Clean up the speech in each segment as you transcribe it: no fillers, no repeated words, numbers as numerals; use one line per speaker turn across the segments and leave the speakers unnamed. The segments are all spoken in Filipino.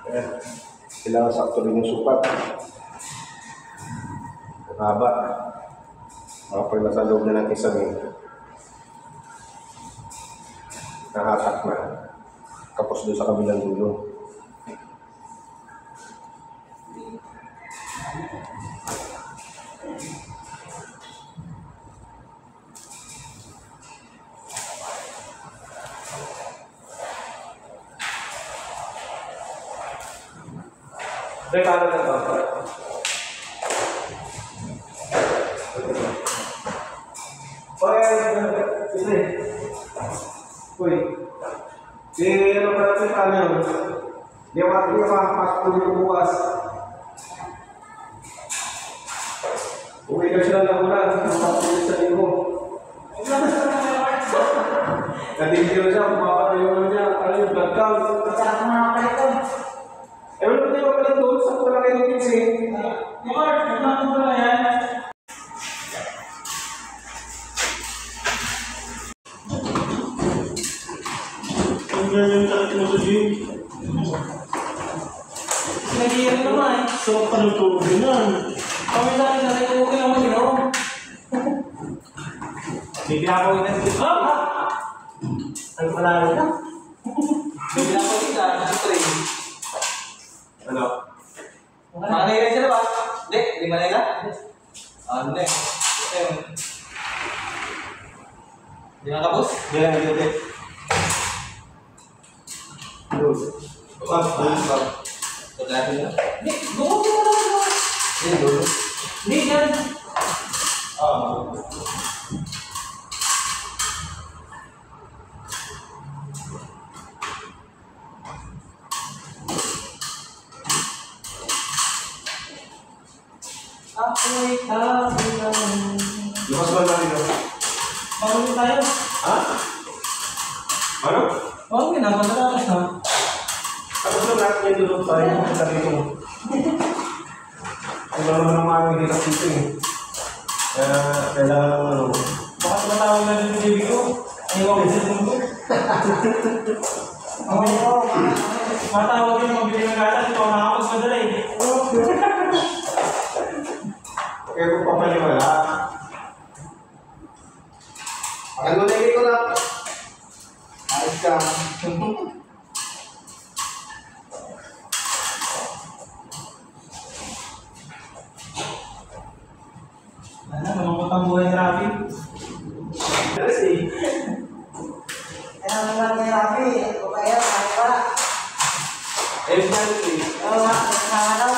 Ayan. Kailangan sakto rin yung sukat. Haba. Kapag nasa loob na ng kisame, nahatak na. Kapos doon sa kabilang dulo. Paano na ba? Ano ba ito paano yun? Di makapasok ko yung buwas. Uwi ka sila lang ulan. Makapasok sa linggo. Natigil siya, kumapatayo niya. Ano yung blood count?
Saan mga kalito?
Wala na yung pala doon. Sakto lang kayo ng kinsi.
Lord, ano ba yan?
Ang ganyan sakit mo sa gym.
Nag-iiyak naman eh.
So, kalutulog din yan.
Kami sa akin, nasa iyo kayo naman yun.
Bigla ko yun ang dito.
Ang palalo na.
Bigla ko kita, nasa train.
Ano?
Manay ka sila ba? Hindi, di manay ka? Ano na eh. Di nga kapos?
Yan, yan. Good. Up.
Pagkati na.
Hindi, gumutin mo lang.
Hindi, dulo.
Hindi, yan. Ako'y kabilang.
Lumas ba natin ito?
Pagod tayo.
Ha? Ano?
Oo, ginagawa na.
Tapos lang natin yung dulot tayo. Sabi ko. Ang naman ng mga hirap dito eh. Kaya kailangan ng ano.
Baka tumatawag na din yung baby ko. Ayaw ko sa mundo. Oo, matawag yung magbili ng gatas. Ito, nakakapos madala eh.
Kaya kung papaliwala. Ano na ko na? Ayos ka.
Ano, malungkot ang buhay ni Rafi. Kasi,
Kaya naman kay Rafi, o kaya kaya wala.
Evidently.
Oo nga, isang araw.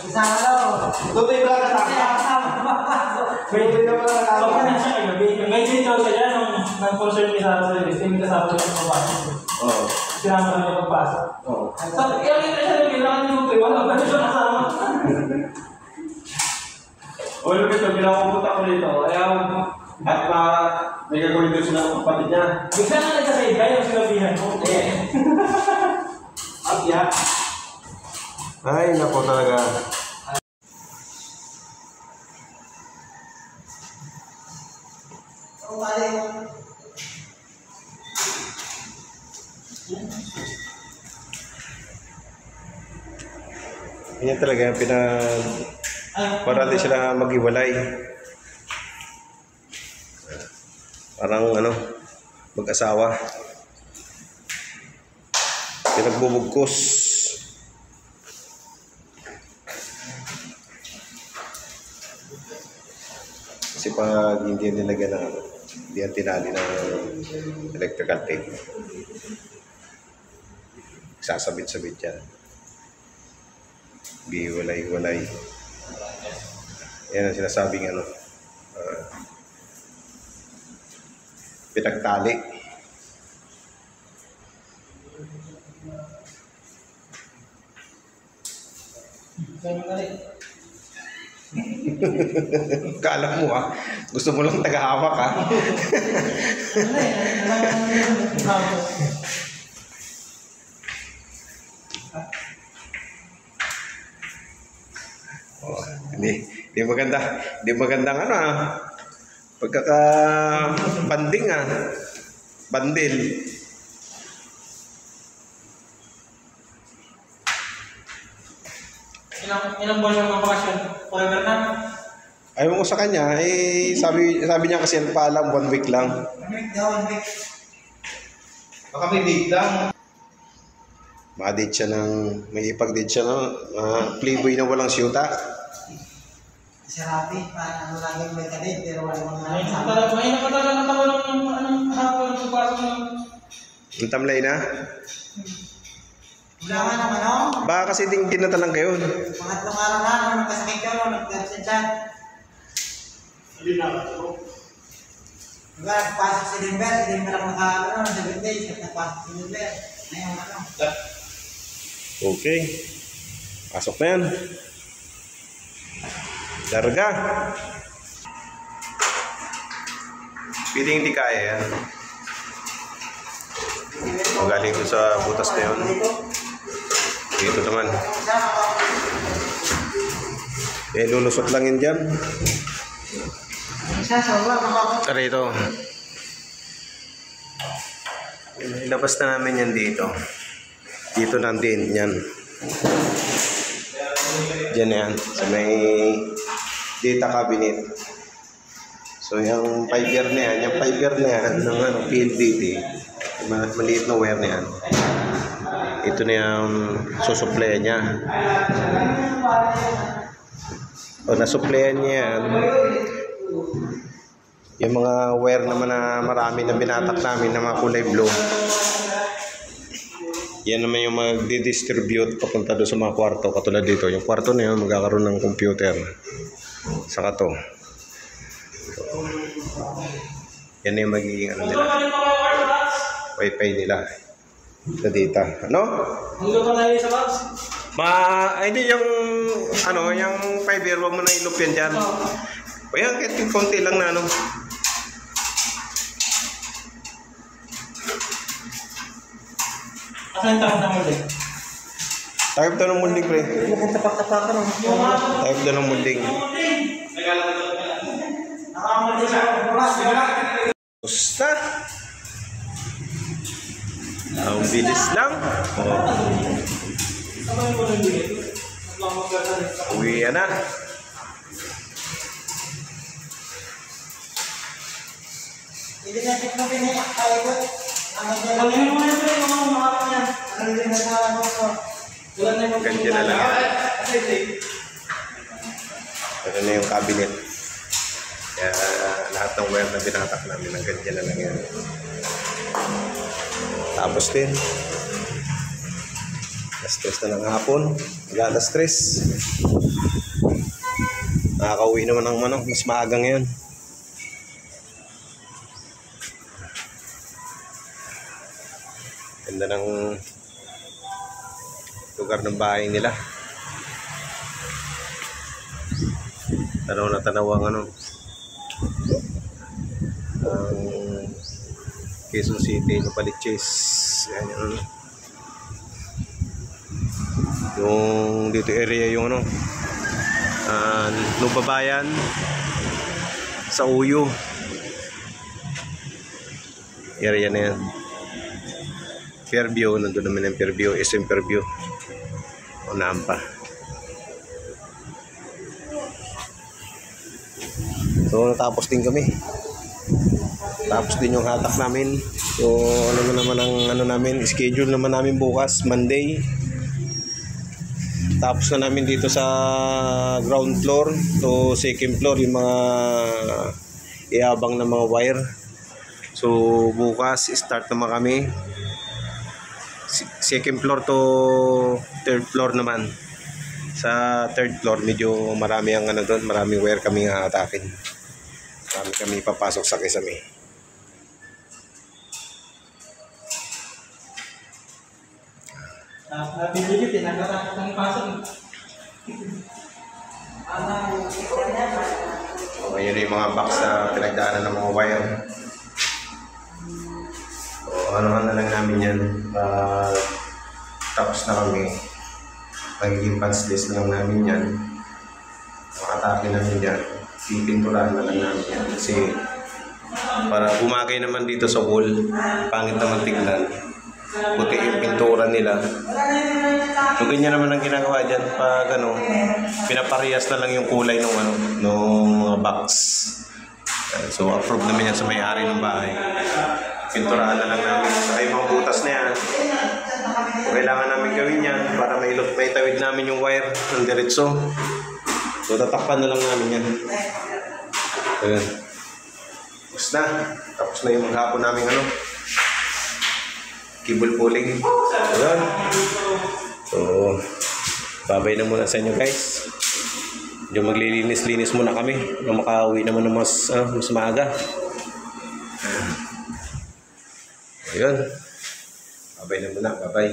Isang araw.
Tutoy ba ka
Kaya
sa?
kasama kumapasok.
May tutoy na wala
so
ka.
na siya kagabi. May dito siya dyan nung nag-concert niya sa service. Hindi kasama niya ng papasok.
Oo.
Sinama na niya pagpasok.
Oo.
So, ilang ito siya nung kailangan niyo ito. Wala ba siya kasama?
O yung ito, pinakupunta ko dito. At may gagawin doon sila ng kapatid niya.
Bigla na nagkasaiba yung sinabihan ko.
Abya. Ay, nako talaga.
Oo, mali.
Yan talaga yung para di sila maghiwalay. Parang ano, mag-asawa. Pinagbubugkos. Kasi pag hindi yan nilagyan ng ano, hindi yan tinali ng electrical tape. Sasabit-sabit yan. Biwalay-walay. Yan ang sinasabing ano, pinagtali. Kala mo gusto mo lang tagahawak Oh, hindi magandang ano pagkaka-banding bandil.
Ilang buwan siya magbakasyon? Forever na?
Ayaw mo sa kanya, eh, sabi niya kasi paalam, 1 week lang.
1 week daw, 1 week.
Baka may date lang.
Ma-date siya may ipag-date siya ng playboy na walang siyuta.
Si Rafi, ano lagi may kadit, pero wala mga
May
sama.
nakatagal ng tawa ng hapon ng pagpasok ng...
Ang tamlay na.
Wala nga naman ako.
Baka kasi dinatalang kayo.
Pangatlong araw na, nung nagkasakit ko, nung nag-absent siya.
Hindi na ako.
Diba, nagpasok si Denver ang naka, 7 days, nagpasok si Denver. Ngayon, ano.
Okay. Pasok na yan. Larga. Pwede hindi kaya yan. O galing doon sa butas na yun. Dito naman. Eh, lulusot lang yun dyan.
Siya, sa baba, makakot.
Rito. Ilabas na namin yan dito. Dito na din yan. Diyan na yan. Sa may data cabinet. So yung 5 year na yan. Yung 5 year na yan ng PLDT. Maliit na wire na yan. Ito na yung susuplayan niya. O nasuplayan niya yan. Yung mga wire naman na marami na binatak namin na mga kulay blue. Yan naman yung mag-distribute papunta doon sa mga kwarto. Katulad dito. Yung kwarto na yun magkakaroon ng computer. Saka to. Yan na yung magiging ano nila. Wi-Fi nila. Sa data. Ano?
Hanggang pa tayo sa box?
Hindi yung ano, yung 5 year, wag mo na ilup yan dyan. O yan, kahit yung konti lang na ano.
Asan yung takot ng muli?
Takip daw ng munding, pre.
Tapak-tapakan, no?
Takip daw ng munding.
Nakakamali siya, bukas.
Basta. Ang bilis lang.
Sabay mo lang dito.
Uwi na.
Hindi na ito pinakakaigot.
Pagin mo na ito yung mga umakarap niya.
Ano din na sa ano ko.
Wala na yung
Ganyan na lang yan. Ano na yung cabinet. Kaya lahat ng wire na binatak namin ng ganyan na lang yan. Tapos din. Alas-stress na ng hapon. Mag-alas-stress. Nakaka-uwi naman ng manok. Mas maaga ngayon. Ganda ng lugar ng bahay nila. Tanaw na tanaw ang ano. Ang Quezon City, Nopaliches. Yan yung ano. Yung dito area yung ano. Lubabayan sa Uyo. Area na yan. Fairview, nandun naman yung Fairview, SM Fairview. Unahan pa. So, natapos din kami. Tapos din yung hatak namin. So, ano naman ang ano namin, schedule naman namin bukas, Monday. Tapos na namin dito sa ground floor to second floor yung mga iabang na mga wire. So, bukas, start naman kami. Second floor to third floor naman. Sa third floor, medyo marami ang ano doon, maraming wire kami hahatakin. Marami kami papasok sa kisame.
Nabibilit eh, nagkatakot ng pasok.
So, ayun yung mga box na pinagdaanan ng mga wire. So, ano na lang namin yan. Tapos na kami. Magiging punch-list na lang namin yan. Makatake namin yan. Pipinturahan na lang namin yan. Kasi para bumagay naman dito sa wall, pangit naman tignan. puti yung pintura nila. So ganyan naman ang ginagawa dyan pag ano, pinaparehas na lang yung kulay ng ano, ng mga box. So approve naman yan sa may-ari ng bahay. Pinturahan na lang namin. Saka yung mga butas na yan. Kailangan namin gawin yan para maitawid namin yung wire ng diretso. So tatakpan na lang namin yan. Ayan. Tapos na. Tapos na yung maghapon namin ano, cable pulling. Ayan. So, babay na muna sa inyo guys. Medyo maglilinis-linis muna kami. Makauwi naman ng mas maaga. Ayan. Babay na muna. Babay.